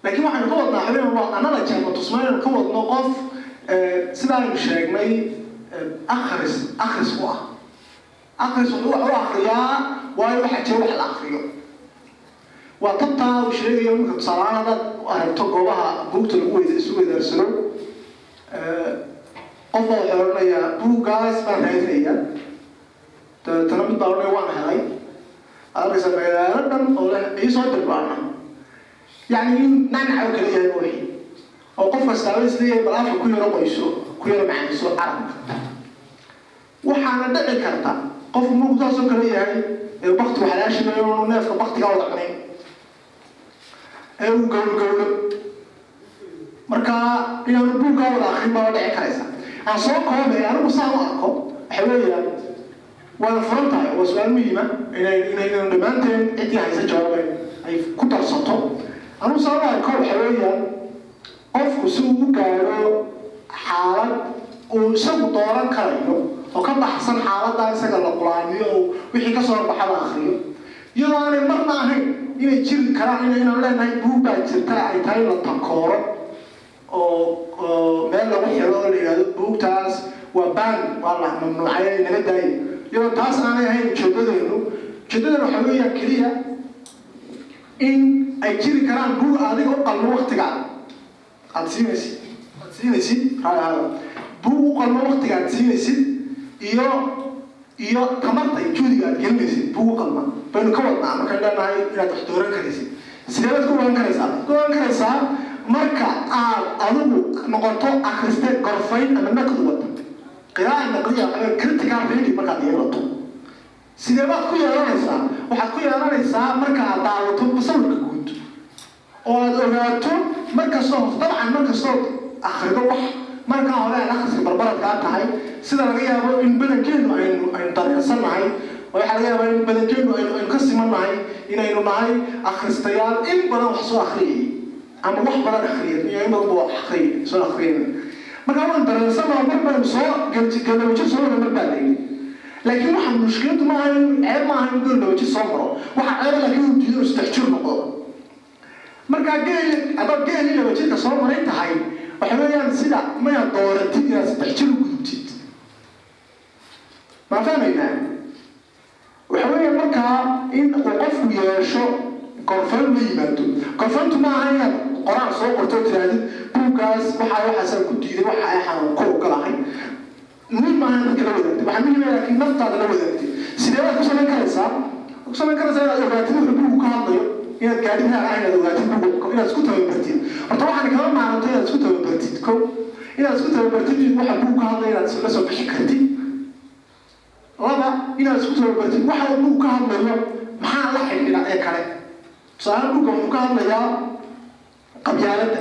لكن waxaan ka wadnaa habeen waa anana jeebo tusmayna ka wadno qof sidaan sheegnay akhris waa akhris wuxuu akhriyaa waa waxa jiro wax la akhriyo waa tabtaa uu sheegayo marka salaanada aragto goobaha buugta lagu weydaarsano qof oo xornaya buugaas baan raadinaya tan mid baa waan helay aragsa meeladan oo la soo dirbaana يعني نعنع وكليه روحي أو قف استعمل لي بالعافية كل يوم يسوق كل يوم عن يسوق عرب وحنا ندعي كرتا قف مو قصص كليه هاي وقت وحلاش ما يوم ناس وقت قاعد عني أو قول مركا يوم بوك قاعد آخر ما ودع كريسة أصلا كم يعني مساواكم حوالي وأنا فرنتها وسؤال مهمة إن دمانتين إنتي عايزة جوابين أي كتر صوتهم أنا صراحة كل حواليا أفكر سوق كارو حالة وسوق دوران كاريو oo ka baxsan xaaladda isaga la qulaamiyo oo wixii ka soo baxay la akhriyo iyadoo aanay marna ahayn inay jiri karaan inaan leenahay buug baa jirta ay tahay la takooro oo meel lagu xiro oo la yidhaahdo buugtaas waa baan waa la mamnuucay naga daayo iyadoo taas aanay ahayn ujeedadeenu waxaa weeyaan keliya in ay jiri karaan buug adiga u qalmo waqtigaa aad siinaysid buug u qalmo waqtiga aad siinaysid iyo tamarta iyo juhdiga aad gelinaysid buug u qalma baynu ka wadnaa markaan leenahay inaad wax dooran karaysid sidee baad ku ogaan karaysaa marka aad adigu noqoto akhriste gorfayn ama naqdi wata qira'a naqdiya ama critical reading markaad yeelato sidee baad ku yeelanaysaa waxaad ku yeelanaysaa marka aad daawato musawirka guud oo aad ogaato markastoo akhrido wax markaa hore aad akhriska barbaradkaa tahay sida laga yaabo in badankeenu aynu dareensannahay oo waxaa laga yaabaa in badankeenu aynu ka simannahay inaynu nahay akhristayaal in badan wax soo akhriyay ama wax badan akhriyay iyo in badan buu soo akhriyay markaa waan dareensannaha mar baynu soo galawjo soo wada mar baa layidhi laakiin waxa mushkiladu ma aha ceeb ma aha in galawjo soo maro waxa ceeba laakiin uu diido saddex jir noqdo markaa haddaad geeli lawajirka soo maray tahay waxa weeyaan sida maya dooratid inaad saddex jir u gudubtid ma fahmaynaa waxa weeyaan markaa in uu qofku yeesho gorfayn la yimaado gorfayntu ma aha inaad qoraan soo qorto tirahdid buuggaas waxaasaan ku diiday waxa ay xanuun ku ogolahay muhiim maaha dadka la wadaagtay waxaa muhiim ah laakiin naftaada la wadaagtay sidee baad ku samayn karaysaa inaad ogaatid wuxuu buugu ka hadlayo inaad gaadhidaa ah inaad ogaatid buugu inaad isku tababartid horta waxaan kama maaranto inaad isku tababartid inaad isku tababartid waxa buugu ka hadlaya inaad la soo bixi kartid laba inaad isku tababartid waxa buugu ka hadlayo maxaa la xidhiidha ee kale tusaale buuga wuxuu ka hadlayaa qabyaaladda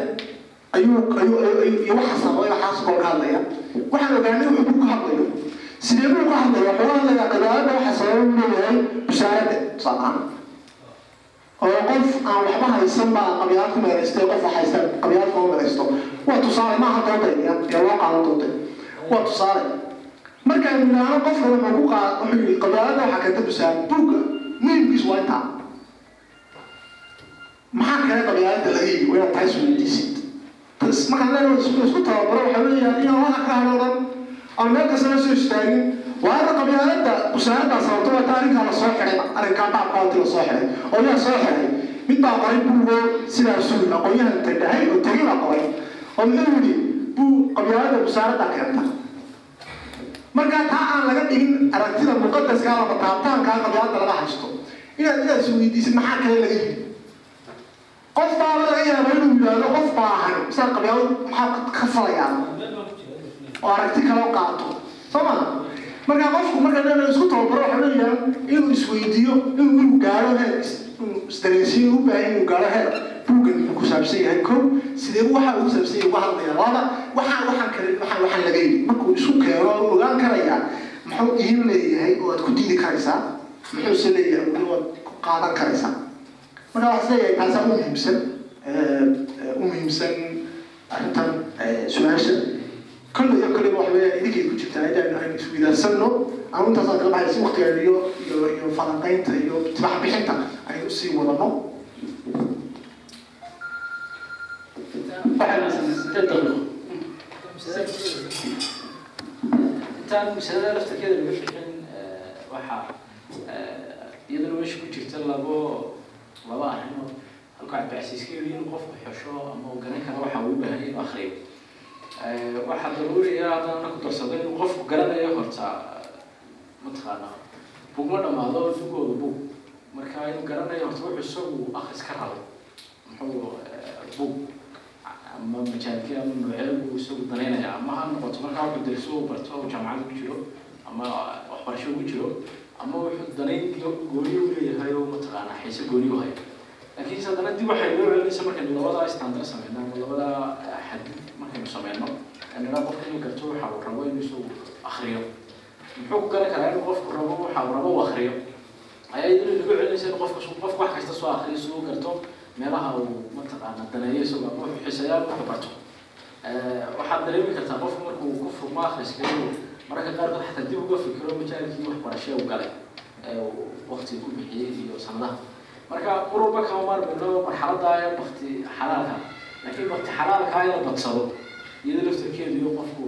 iyo waxa sababay waxaas koo ka hadlaya waxaan ogaanay wuxuu buugu ka hadlayo sidee buu ka hadlaya wuxuu hadlayaa qabyaaladda waxa sababay uu leeyahay busaaradda tusaalahaan oo qof aan waxba haysan baa qabyaalad ku meelaystay qof wax haysta qabyaalad kuma meelaysto waa tusaale maaha dooday ee loo qaado dooday waa tusaale markaan yidhaahno qofka wuxuu yidhi qabyaaladda waxaa keenta busaarad buugga muhimkiisu waa intaa maxaa kale qabyaaladda laga yidhi waa inaad tahay suweydiisid markaan leenahay isku tababaro waxaa weeyaan inaan waxa ka hadho dhan aan meel kasta la soo istaagin waa hadda qabyaaladda busaaraddaa sababto waa taa arrinkaa la soo xidhay arrinkaa baabkaanti la soo xidhay oo yaa soo xidhay mid baa qoray buugoo sidaa suul aqoonyahan tadhahay oo tegi baa qoray oo muxuu yidhi buu qabyaaladda busaaraddaa keenta markaa taa aan laga dhigin aragtida muqadaskaa lama taabtaankaa qabyaaladda laga haysto inaad isweydiisid maxaa kale laga yidhi qof baaba laga yaaba inuu yidhaahdo qof baa ahay saa qabyaalad maxaa ka falayaa oo aragti kaloo qaato soo maa markaa qofku markaa isku tababaro waxa weeyaan inuu isweydiiyo inuu gaaro heer isdareensiyo u baahan inuu gaaro heer buuggan ku saabsan yahay ko sidee waxa ugu saabsan yahay uga hadlaya laba waxaan laga yidhi markuu isu keeno oo ogaan karayaa muxuu iin leeyahay oo aad ku diidi karaysaa muxuuse leeyahay oo aad ku qaadan karaysaa markaa waxaas leeyahay taasaa u muhiimsan arrintan su-aasha كل يوم كل واحد يديك يكون جبت عيدا إنه إذا سنوا أو أنت صار كلام هاي وقت يو فلانقين يو تبع بحنتا أي أسي ولا نو واحد مثلا تدخل تان مش هذا لفت كذا بيش الحين واحد يدري وش كنت تلا لبا إنه القاعد بعسيس كيرين قف حشوا أما وجنك أنا واحد وبهني آخرين waxaa daruuri ah haddana ku darsaday inuu qofku garanayo horta mataqaana buug ma dhamaado dugooda buug marka inuu garanayo horta wuxuu isagu akhris ka rabo muxuu buug ama majaadkii ama nooceebuu isagu danaynaya ama ha noqoto markaa wuxuu dariso uu barto oo jaamacad ku jiro ama waxbarasho ku jiro ama wuxuu danayn gooni u leeyahay oo mataqaana xiise gooni u hayo laakiin haddana dib waxay loo celinaysa markaynu labada standard sameynaa ama labada xadid markaynu sameyno inna qofka inuu garto waxa uu rabo inuu soo akhriyo muxuu ku garan karaa inuu qofku rabo waxa uu rabo akhriyo ayaa idin lagu celinaysa in qofka wax kasta soo akhriyo soo garto meelaha uu mataqaana daneeyo soo wuxuu xiisayaa wuxuu barto waxaad dareemi kartaa qofku markuu ku furmo akhriska mararka qaarkood xataa dib uga fikiro majaalkii waxbarasho u galay waqti ku bixiyay iyo sanadaha marka ururba kama maarmayno marxaladda waqti xalaalka laakiin waqti xalaalka ay la badsado iyada laftarkeedu iyo qofku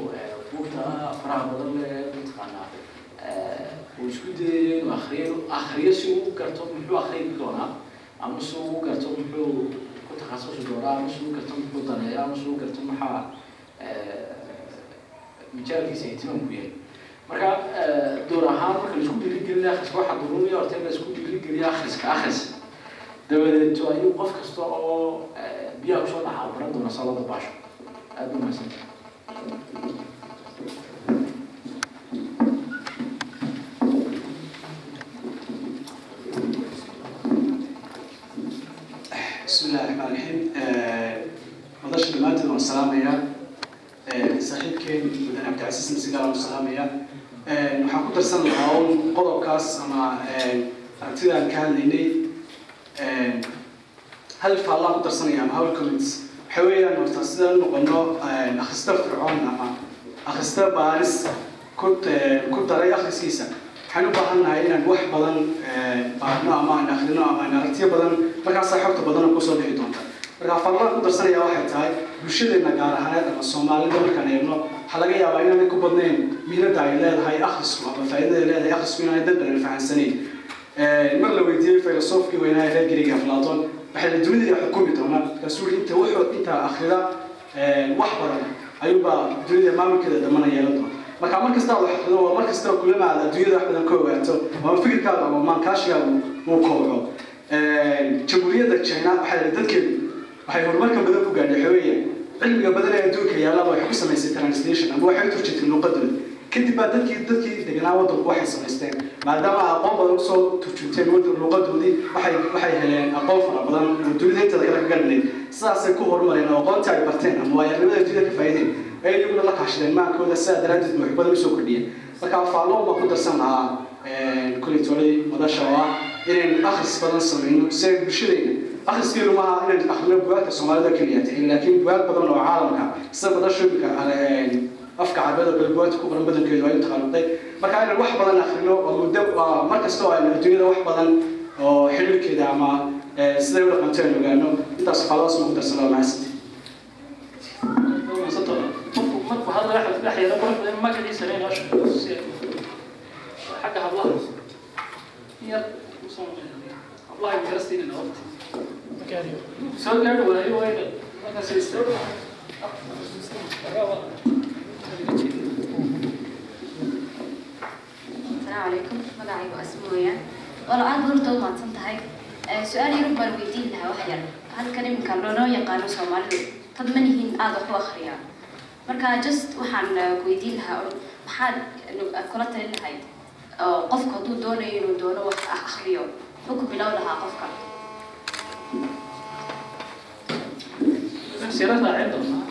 buugta faraha badan leh mataqaanaa uu isku dayayo inuu akhriyo si uu garto muxuu akhriyi doonaa ama si uu garto muxuu ku takhasusi doonaa ama si uu garto muxuu daneeyaa ama si uu garto maxaa majaalkiisa ihtimaam ku yahay marka door ahaan marka la isku dhiirigelinayo akhriska waxaa duruuriya horta in la isku dhiirigeliyo akhris dabadeed ayuu qof kasta oo biyaha kusoo dhaxaa baran doona salada baasho aad u mahadsantahay بسم الله الرحمن الرحيم مدرش دمانتنا والسلامية صاحب كين مدن عبد العزيز مسجال والسلامية waxaan ku darsan lahaa un qodobkaas ama aragtida aan ka hadlaynay hal faallaa ku darsanaya ama hawl comments waxa weeyaan horta sidaan noqono akhrista fircoon ama akhrista baaris ku daray akhriskiisa waxaan u baahannahay inaan wax badan baarno ama aan akhrino ama aan aragtiyo badan markaasaa xogta badan kusoo bixi doonta marka faallaa ku darsanaya waxay tahay bulshadeena gaar ahaaneed ama soomaalida markaan eegno waxaa laga yaabaa inaanay ku badnayn miinada ay leedahay akhrisku ama faa'iidada ay leedahay akhrisku inaanay dad badan fahansanayn mar la weydiiyey filosofkii weynaa reer Greek Aflaatoon waxay la dunida xukumi doonaa markaasuu inta akhrida wax badan ayuubaa dunida maamulkeeda dhamana yeelan doona marka mar kasta wax akhrido waa mar kasta kulama aad dunida wax badan ka ogaato ama fikirkaaga ama maankaashigaaga uu kobco jamhuuriyadda China waxay dadkeedu waxay horumarka badan ku gaadhay xawiyeen cilmiga badan ee adduunka yaalla waxay ku samaysay translation ama waxay turjitay luqadooda kadib baa dadkii deganaa waddanku waxay samaysteen maadaama aqoon badan usoo turjunteen luqadoodii waxay heleen aqoon fara badan oo dunida inteeda kale ka gadhnay sidaasay ku horumareen oo aqoontii ay barteen ama waayarimada dunida ka faa'iideen ay iyaguna la kaashadeen maankooda sidaa daraaddeed wax badan usoo kordhiyeen marka faalloo baan ku darsan lahaa koleytoolay madasha oo ah inaynu akhris badan samayno si ay bulshadayna akhriskiilu maaha inaan akhrino bugaagta soomaalida keliya tahay laakiin bugaag badan oo caalamka sida madashooyinka afka carbeed oo kale bugaagta ku qoran badankeedu ay taqaanutay marka inaan wax badan akhrino oo muddo mar kasta oo aynu adduunyada wax badan oo xiriirkeeda ama siday u dhaqanto aynu ogaano intaas faalaas ugu darsan oo mahadsantahay markuu hadla waxa la xiriira qofka magaciisa inuu sheego xagga hablaha yar الله يجرسين الوقت مكانيو سؤال قاعد ولا أيوة وين أنا سيستر السلام عليكم مقاعي واسمويا والله أنا دور دوم ما تنتهي سؤالي ربما الويدين لها وحير هل كان يمكن لونو يقانو سومالي تضمنهن هذا هو أخريا مركا جست وحن ويدين لها محل كرة لها قفك دون ينو دونه وح أخريو حكم بلو لها قفك سيرتها عندهم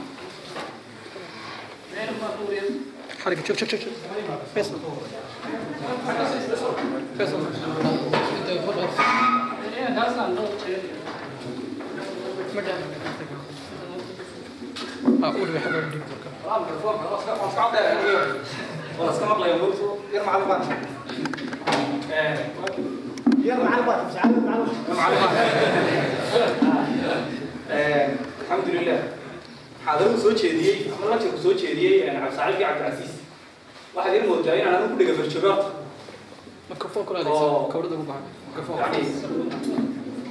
غير مقبولين حركة شوف فيصل انت فوق ايه ناس عندهم اقول بحاجه بدي خلاص كم الله يموت يرمى على البحر يلا على البحر مش عارف الحمد لله هذا سو jeediyay ama la soo jeediyay aan Cabdi Cabdi waxa ay moodaa in aan ku dhiga farjooga ميكروفون كله ليس كورده وبعد ميكروفون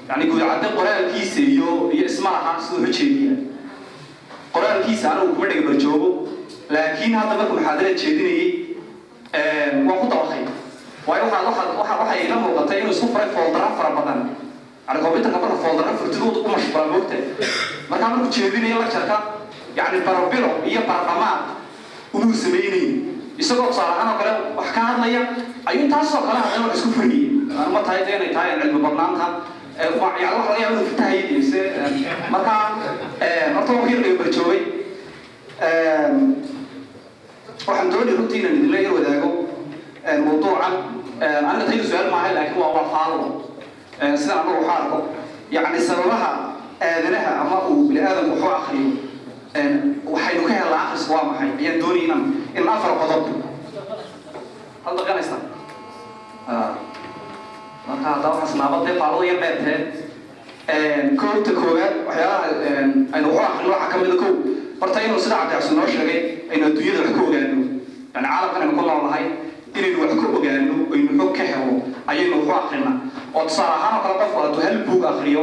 يعني كل عدد قرآن كيس يو يسمعها سوى شيء قرآن كيس أنا وكبر دقيقة برجوبه لكن هذا ما كم حاضر شيء وقت أخير ويروح واحد ينام وقتين وسفر فولدر فربنا على كمبيوتر قبل فولدر فرتدو تقوم مش برامجته ما كانوا شيء يلا شركة يعني برابيرو هي برنامج ونسميني isagoo saaraan oo kale wax ka hadlaya ayuu taas oo kale hadal isku fahmiyay arma tahay inay tahay cilmi barnaamijka wax laga yaabo inuu fitaayadiisa marka horta wixii laga barjoogay waxaan doonay runtii inaan idin leeyahay wadaago mawduucan ana tahay su'aal maaha laakiin waa faalo sida aan u xarko yani sababaha aadanaha ama uu bini aadamku wuxuu akhriyo waxaynu ka helnaa akhris waa maxay ayaan doonay in afar qodob هذا كان يستان marka hadda waxa snaabad ee faarada yar beerteen koobta koowaad waxyaalaha aynu wax akhrin waxa kamid ah horta inuu sida cabdi noo sheegay aynu adduunyada wax ka ogaano yani caalamkan aynu ku noolahay inaynu wax ka ogaano aynu xog ka helo ayaynu wax akhrina oo tusaale ahaan kala qof hadduu hal buug akhriyo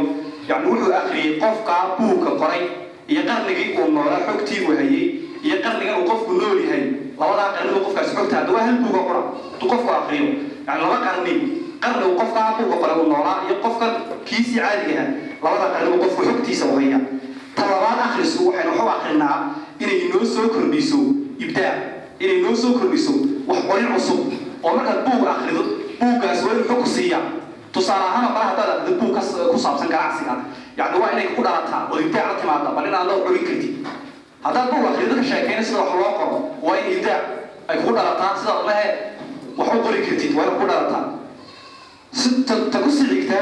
yani wuxuu akhriyay qofka buugka qoray iyo qarnigii uu noolaa xogtii uu hayay iyo qarnigan uu qofku nool yahay labada qarni uu qofkaas xogta hadda waa hal buug qora tuu qofku akhriyo yani laba qarni qarni uu qofka buugga qoray uu noolaa iyo qofka kiisi caadiga ah labada qarni uu qofku xogtiisa u haya talabaad akhrisu waxaynu wax akhrinaa inay inoo soo kordhiso ibdaa inay inoo soo kordhiso wax qorin cusub oo markaad buug akhrido buuggaas waa inuu xog siiya tusaale ahaan oo kale haddaad akhrido buug ku saabsan ganacsiga yani waa inay ku dhalataa oo ibdaa la timaada bal inaad loo qorin kartid haddaad buug akhrido ka sheekeyna sida wax loo qoro waa in ibdaa ay kugu dhalataa sida lehe wax u qori kartid waa in ku dhalataa tagu sii xigta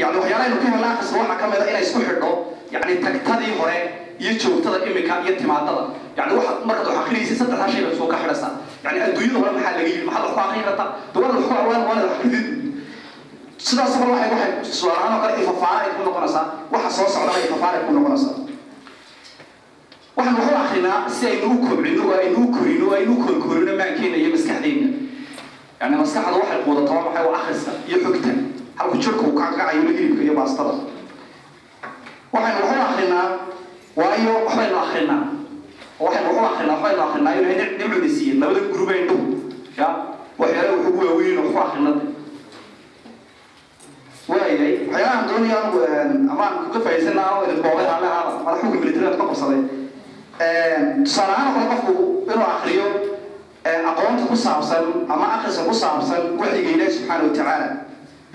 yani waxyaalaha aynu ka helna akhriska waxaa ka mid a inay isku xidho يعني تكتدي هره يجوا تدا إمك يتمادى يعني واحد مركز وحقيقي ستة عشر بس وكا حرسا يعني الدنيا ولا محل جيل محل الخواقين رتا دول الخوا ولا حقيقي سدا صبر واحد سؤال أنا قال إففاعة يكون قناصة واحد صوص على إففاعة يكون قناصة واحد وحول آخرنا سينوكل إنوكل كلنا ما كنا يمسكحين يعني مسكح هذا واحد قوة طبعا حيو آخرسا يحكتن هل كشرك وكعكع يمجري في يباستلا waxaan wax akhrina waayo waxaan akhrina inay nimcudisiin labada gruubeyndu ya waxyaalaha ugu waaweyn oo wax akhrina waayay waxyaalaha doonayaan amaan ku faa'iideysanaa oo idin boobay halaha madaxda militariga ka qabsaday tusaalahaan qofku inuu akhriyo aqoonta ku saabsan ama akhriska ku saabsan waxiga Ilaahay subhanahu wa ta'ala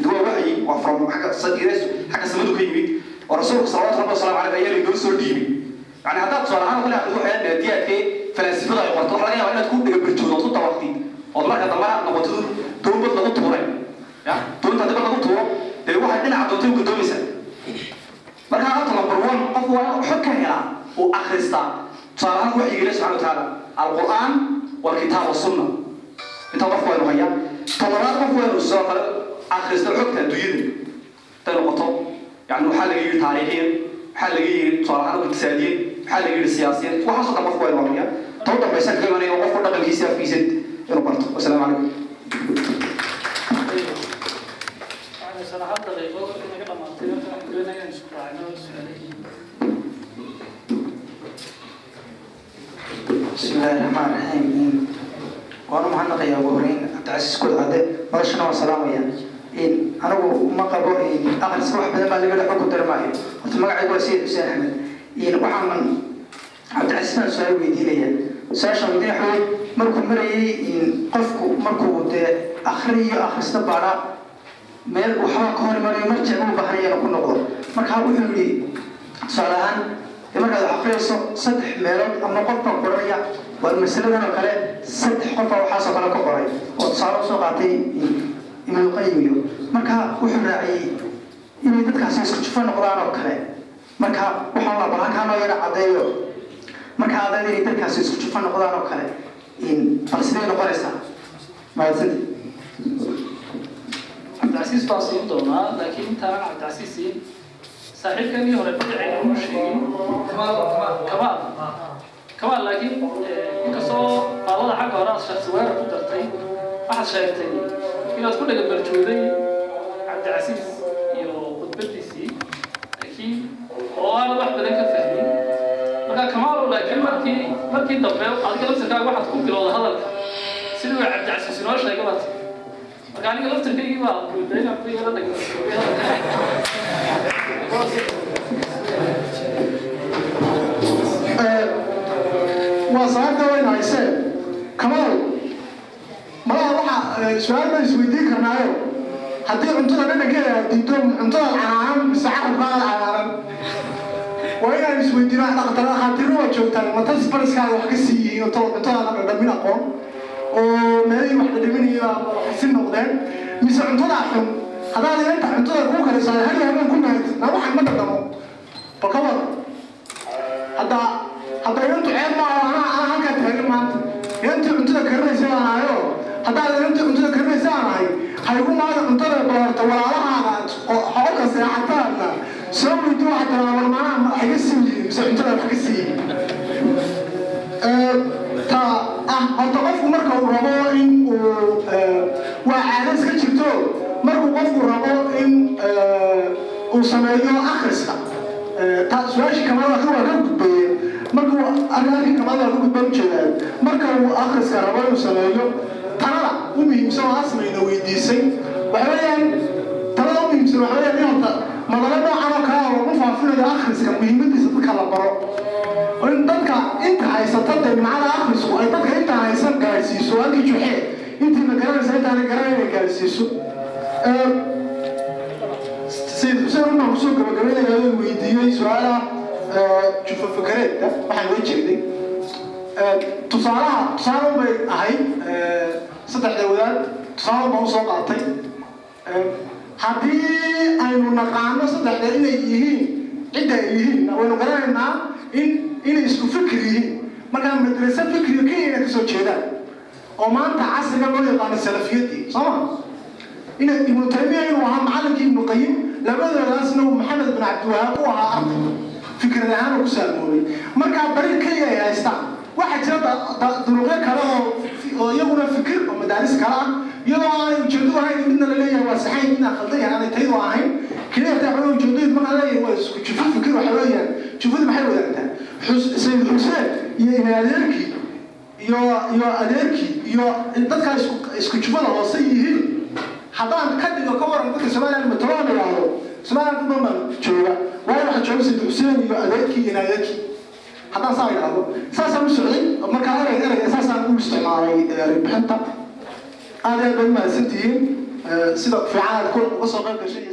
duwa waxyi waa from xagga samadu ka yimid ورسولك صلى الله عليه وسلم أيام يدور سرديبي يعني هذا صراحة كل أحد يروح يعني ديات كي فلسفة لا يقرأ تروح لقينا وإنها تكون بجود وتطلع وقتي والله كذا ما نقطة تون بدل نقطة ورين يا تون تدبر نقطة ورين واحد لنا عطوتين قدوم يسأل مركز هذا نمبر 1 قفوا حكى هنا وأخرستا صراحة وحي الله سبحانه وتعالى القرآن والكتاب والسنة أنت قفوا إنه هيا طلبات قفوا إنه السؤال أخرستا حكى دويني تنقطة يعني حال يجي تاريخيا حال يجي صراحة اقتصاديا حال يجي سياسيا وحصل مفهوم الوضعية توضح بيسك كمان يوقف كل رقم كيسير في ست روبرتو والسلام عليكم. يعني صراحة الغيبوبة كنا قبل ما نطلع كلنا نشكر على بسم الله الرحمن الرحيم. وأنا محمد يا أبو هرين تعسس كل هذا مرشنا والسلام عليكم. أنا ما قبل أخر صباح بدل ما لقينا حكم درمائي قلت ما قاعد يقول سيد حسين أحمد وحنا عبد العزيز بن سؤال ويدينيا سؤال شو ويدين حول مركو مري قفكو مركو آخري آخر استبارة مال وحنا كون مري مرجع مو بحرية نكون نقول مركها ويقولي سؤالان مركها آخري صدح مالك أما قفنا قرية والمسألة أنا كله صدح قفا وحاسب على قرية وتصارف سوقاتي إما القيم مركها وحراعي إني dadkaas isku jufan noqdaan oo kale marka waxa la baahan karo yara cadeeyo marka adeey dadkaas isku jufan noqdaan oo kale in falsideen qoraysa maadsad Abdulaziz Basim doona laakiin taan Abdulaziz saaxiibkani hore bidcay uu sheegay kamal laakiin inkastoo qaalada xagga hore shakhsi weerar ku dartay waxa sheegtay inaad ku dhaga barjooday Abdulaziz iyo khudbadiisii laakiin oo aan wax badan ka fahmin marka Kamal laakiin markii dambe adiga laftirkaaga waxaad ku bilowday hadalka sidoo Abdulaziz noo sheegay marka aniga laftirkayga baa guudayna ku yara dhageysto وصارت وين عيسى كمال ما waxa su'aal ma isweydiin karnaayo hadii cuntada dhadhankeeda diido cuntada caalam saacad baa caalam وين isweydiinaa dhaqtar khaatiru waa joogtaan ma tas bariska wax ka siiyay cuntada la dhamin aqoon oo meelay wax dhadhaminaya xasin noqdeen mise cuntada xun hadaa inta cuntada ku kala saaray hal habeen ku maad na waxan ma dhadhamo bakawad hadda intu ceeb ma aha halka taagan maanta intu cuntada karinaysa aanaayo haddaad inta cuntada karinaysa aan ahay haygu maada cuntada doorta walaalahaaga xoolka seexataadna soo weydi waxaa tiraa warmaanaha waxay ka siiyiin mise cuntada wax ka siiyiin ta horta qofku marka uu rabo in uu waa caado iska jirto markuu qofku rabo in uu sameeyo akhriska ta su-aashii kamada waa ka gudbeeye markuu arrinkii kamada waa ka gudbaan ujeedaan marka uu akhriska rabo inuu sameeyo talada u muhiimsan oo asmayna weydiisay waxa weeyaan talada u muhiimsan waxa weeyaan in horta madalo noocan oo kale lagu faafinayo akhriska muhiimadiisa dadka la baro oo in dadka inta haysata dee nimcada akhrisku ay dadka inta haysan gaarsiiso halkii juxee intiina garanaysa intaana garanayna gaarsiiso sayid xuseen unaan kusoo gabagabaynayaa oo weydiiyey su-aalaha jufa fakareedka waxaan uga jeeday tusaale unbay ahayd saddexda wadaad tusaale baan usoo qaatay haddii aynu naqaano saddexda inay yihiin cidda ay yihiin waynu garanaynaa inay isku fikir yihiin markaa madrasa fikriga kenya kasoo jeedaan oo maanta casriga loo yaqaano salafiyadii sooma ina ibnu taymiya inuu ahaa macallinkii ibnu qayim labadoodaasna uu maxamed bin cabdiwahaab u ahaa arday fikrad ahaan uu ku saalmoobay markaa dariiq kenya ay haystaan waxaa jira duruqyo kale oo iyaguna fikir oo madaaris kale ah iyadoo aanay ujeedo ahayn midna la leeyahay waa saxayn midna khaldan yahay aanay tayadu ahayn keliya taa waxaa ujeedadeed markaa leeyahay waa isku jufo fikir waxay leeyahay jufadu maxay wadaagtaa sayid xuseen iyo inadeerkii iyo adeerkii iyo dadkaa isku jufada hoose yihiin haddaan ka dhigo ka waran dadka somaliland matalo la yidhaahdo somaliland dad badan jooga waayo waxaa jooga sayid xuseen iyo adeerkii iyo inadeerkii haddaan saa idhaahdo saasaan u socday markaa erey saasaan u isticmaalay erbixinta aad iyo aad bay umahadsantihiin sida fiican aad uga soo qayb gashay